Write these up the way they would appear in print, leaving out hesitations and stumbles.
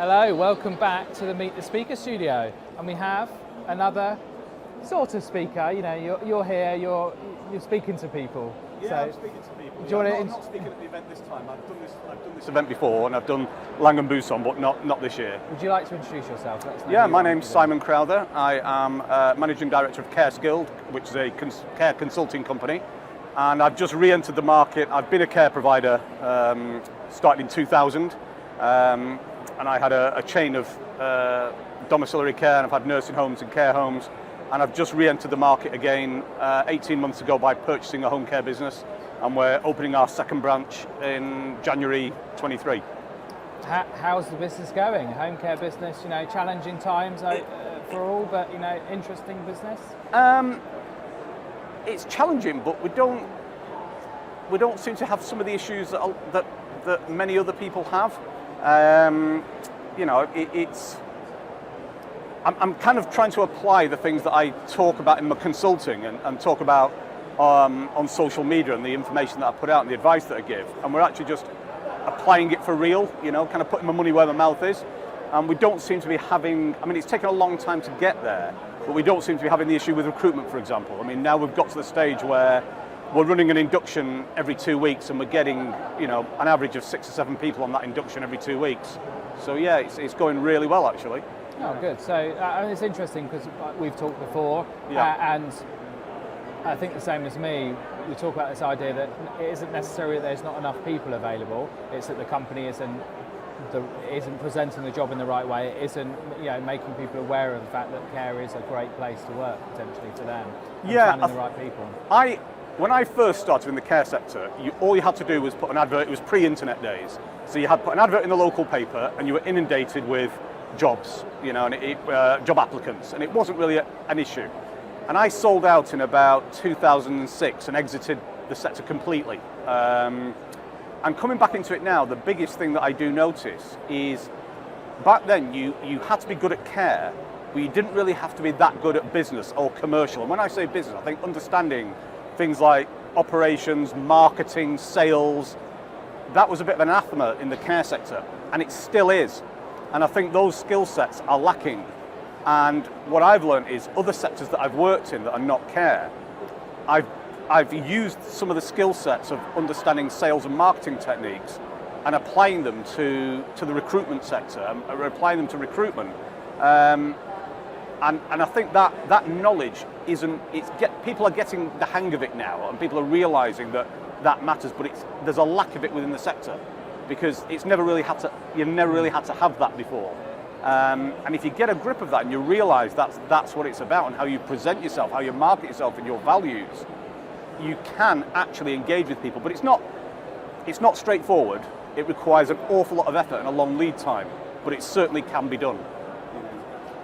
Hello, welcome back to the Meet the Speaker studio. And we have another sort of speaker. You know, you're here, you're speaking to people. Yeah, so, I'm speaking to people. Do you want I'm not speaking at the event this time. I've done this event before, and I've done Lang & Bousson, but not this year. Would you like to introduce yourself? Yeah, my name's Simon Crowther. I am Managing Director of Care Guild, which is a care consulting company. And I've just re-entered the market. I've been a care provider starting in 2000. And I had a chain of domiciliary care, and I've had nursing homes and care homes. And I've just re-entered the market again 18 months ago by purchasing a home care business, and we're opening our second branch in January 23. How's the business going? Home care business, you know, challenging times for all, but, you know, interesting business? It's challenging, but we don't seem to have some of the issues that many other people have. You know, I'm kind of trying to apply the things that I talk about in my consulting and talk about on social media and the information that I put out and the advice that I give. And we're actually just applying it for real, you know, kind of putting my money where my mouth is. And we don't seem to be having, I mean, it's taken a long time to get there, but we don't seem to be having the issue with recruitment, for example. I mean, now we've got to the stage where we're running an induction every 2 weeks, and we're getting, you know, an average of 6 or 7 people on that induction every 2 weeks. So yeah, it's going really well, actually. Oh, good. So it's interesting because we've talked before, and I think the same as me, we talk about this idea that it isn't necessarily that there's not enough people available, it's that the company isn't presenting the job in the right way, it isn't, you know, making people aware of the fact that care is a great place to work potentially for them, and finding the right people. When I first started in the care sector, all you had to do was put an advert. It was pre-internet days, so you had to put an advert in the local paper, and you were inundated with jobs, you know, and job applicants, and it wasn't really an issue. And I sold out in about 2006 and exited the sector completely. And coming back into it now, the biggest thing that I do notice is back then you had to be good at care, but you didn't really have to be that good at business or commercial. And when I say business, I think understanding things like operations, marketing, sales, that was a bit of an anathema in the care sector, and it still is. And I think those skill sets are lacking. And what I've learned is other sectors that I've worked in that are not care, I've used some of the skill sets of understanding sales and marketing techniques and applying them to the recruitment sector, and applying them to recruitment. And I think that knowledge people are getting the hang of it now, and people are realizing that matters, but there's a lack of it within the sector, because you've never really had to have that before. And if you get a grip of that and you realize that's what it's about, and how you present yourself, how you market yourself and your values, you can actually engage with people. But it's not straightforward. It requires an awful lot of effort and a long lead time, but it certainly can be done.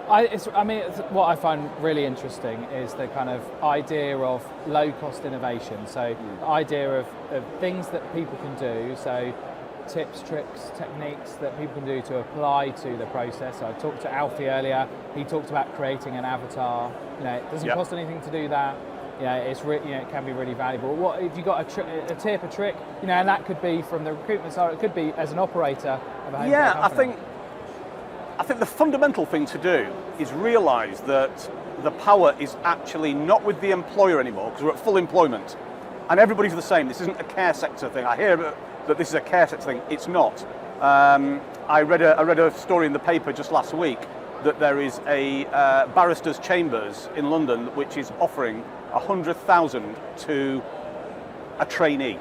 What I find really interesting is the kind of idea of low-cost innovation. So the idea of things that people can do, so tips, tricks, techniques that people can do to apply to the process. So I talked to Alfie earlier. He talked about creating an avatar. You know, it doesn't cost anything to do that. You know, it can be really valuable. What if you got a tip, a trick? You know, and that could be from the recruitment side. It could be as an operator of a home care company. I think the fundamental thing to do is realise that the power is actually not with the employer anymore, because we're at full employment, and everybody's the same. This isn't a care sector thing. I hear that this is a care sector thing. It's not. I read a story in the paper just last week that there is a barristers' chambers in London which is offering 100,000 to a trainee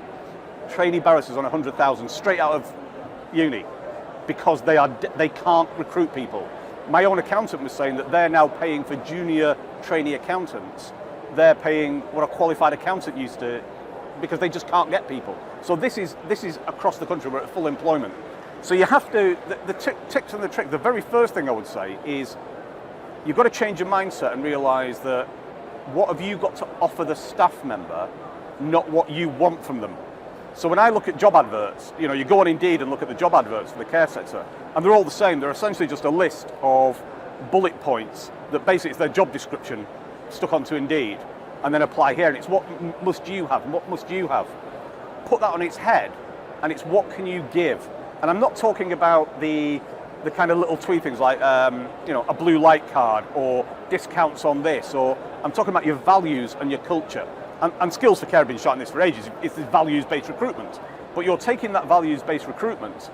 barristers on 100,000 straight out of uni, because they can't recruit people. My own accountant was saying that they're now paying for junior trainee accountants. They're paying what a qualified accountant used to, because they just can't get people. So this is across the country. We're at full employment. So you have to, the tips and the trick, the very first thing I would say is you've got to change your mindset and realise that what have you got to offer the staff member, not what you want from them. So when I look at job adverts, you know, you go on Indeed and look at the job adverts for the care sector, and they're all the same. They're essentially just a list of bullet points that basically it's their job description stuck onto Indeed, and then apply here. And it's what must you have, and what must you have. Put that on its head, and it's what can you give. And I'm not talking about the the kind of little tweet things like, a blue light card or discounts on this, or I'm talking about your values and your culture. And Skills for Care have been shouting this for ages. It's this values-based recruitment. But you're taking that values-based recruitment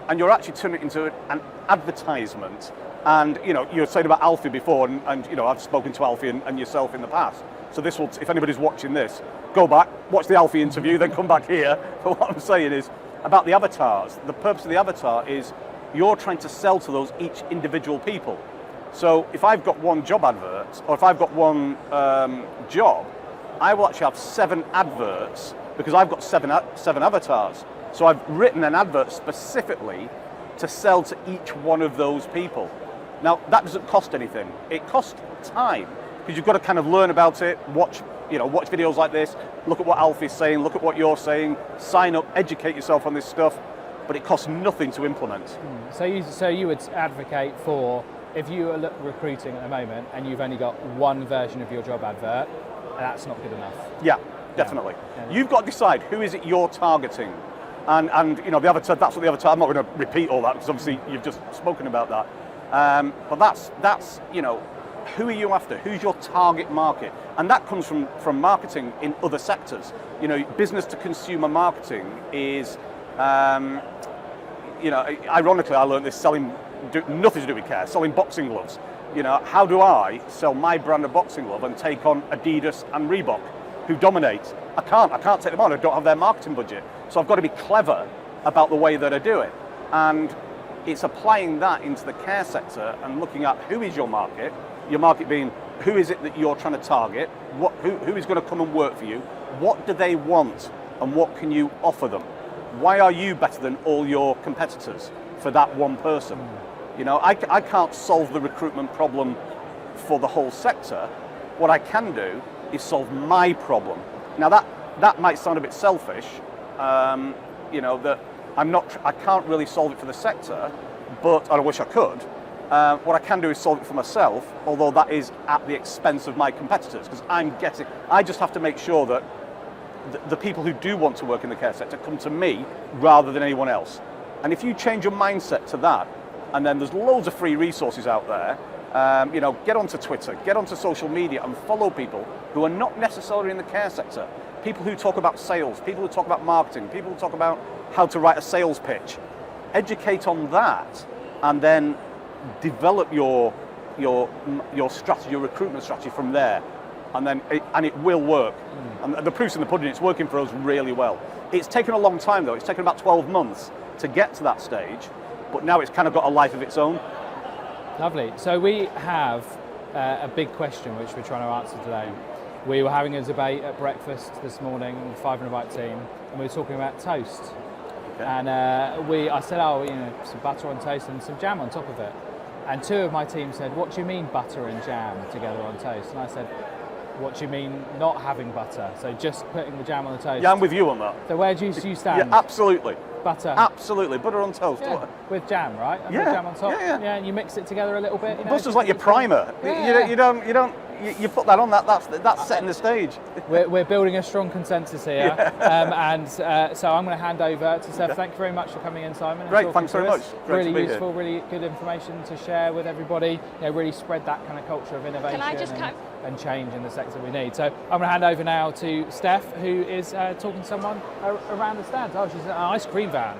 and you're actually turning it into an advertisement. And you were saying about Alfie before, and I've spoken to Alfie and yourself in the past. So this will, if anybody's watching this, go back, watch the Alfie interview, then come back here. But what I'm saying is about the avatars. The purpose of the avatar is you're trying to sell to those each individual people. So if I've got one job advert, or if I've got one job, I will actually have 7 adverts because I've got seven avatars. So I've written an advert specifically to sell to each one of those people. Now that doesn't cost anything. It costs time because you've got to kind of learn about it, watch videos like this, look at what Alfie's saying, look at what you're saying, sign up, educate yourself on this stuff, but it costs nothing to implement. So you would advocate for, if you are recruiting at the moment and you've only got one version of your job advert, that's not good enough. Yeah, definitely. Yeah. You've got to decide who is it you're targeting. And the avatar, that's what the avatar, I'm not going to repeat all that because obviously you've just spoken about that. But that's who are you after? Who's your target market? And that comes from marketing in other sectors. Business to consumer marketing is, ironically, I learned this selling, nothing to do with care, selling boxing gloves. How do I sell my brand of boxing glove and take on Adidas and Reebok, who dominate? I can't take them on. I don't have their marketing budget. So I've got to be clever about the way that I do it. And it's applying that into the care sector and looking at who is your market being who is it that you're trying to target, who is going to come and work for you, what do they want, and what can you offer them? Why are you better than all your competitors for that one person? I can't solve the recruitment problem for the whole sector. What I can do is solve my problem. Now that might sound a bit selfish, that I can't really solve it for the sector, but I wish I could. What I can do is solve it for myself, although that is at the expense of my competitors, because I just have to make sure that the people who do want to work in the care sector come to me rather than anyone else. And if you change your mindset to that, and then there's loads of free resources out there, get onto Twitter, get onto social media and follow people who are not necessarily in the care sector. People who talk about sales, people who talk about marketing, people who talk about how to write a sales pitch. Educate on that and then develop your strategy, your recruitment strategy from there. And it will work. And the proof's in the pudding, it's working for us really well. It's taken a long time though, it's taken about 12 months to get to that stage, but now it's kind of got a life of its own. Lovely. So we have a big question which we're trying to answer today. We were having a debate at breakfast this morning with the 5 and a Bite team, and we were talking about toast. Okay. And I said, some butter on toast and some jam on top of it. And 2 of my team said, what do you mean butter and jam together on toast? And I said, what do you mean not having butter? So just putting the jam on the toast. Yeah, I'm with you on that. So where do you stand? Yeah, absolutely. Butter. Absolutely, butter on toast. Yeah, with jam, right? And with jam on top. Yeah, and you mix it together a little bit. Butter's like your primer. Yeah. You put that on. That's setting the stage. We're building a strong consensus here, so I'm going to hand over to Seth. Thank you very much for coming in, Simon. Great, thanks very much. Really useful, really good information to share with everybody. Really spread that kind of culture of innovation and change in the sector we need. So I'm going to hand over now to Steph, who is talking to someone around the stand. Oh, she's in an ice cream van.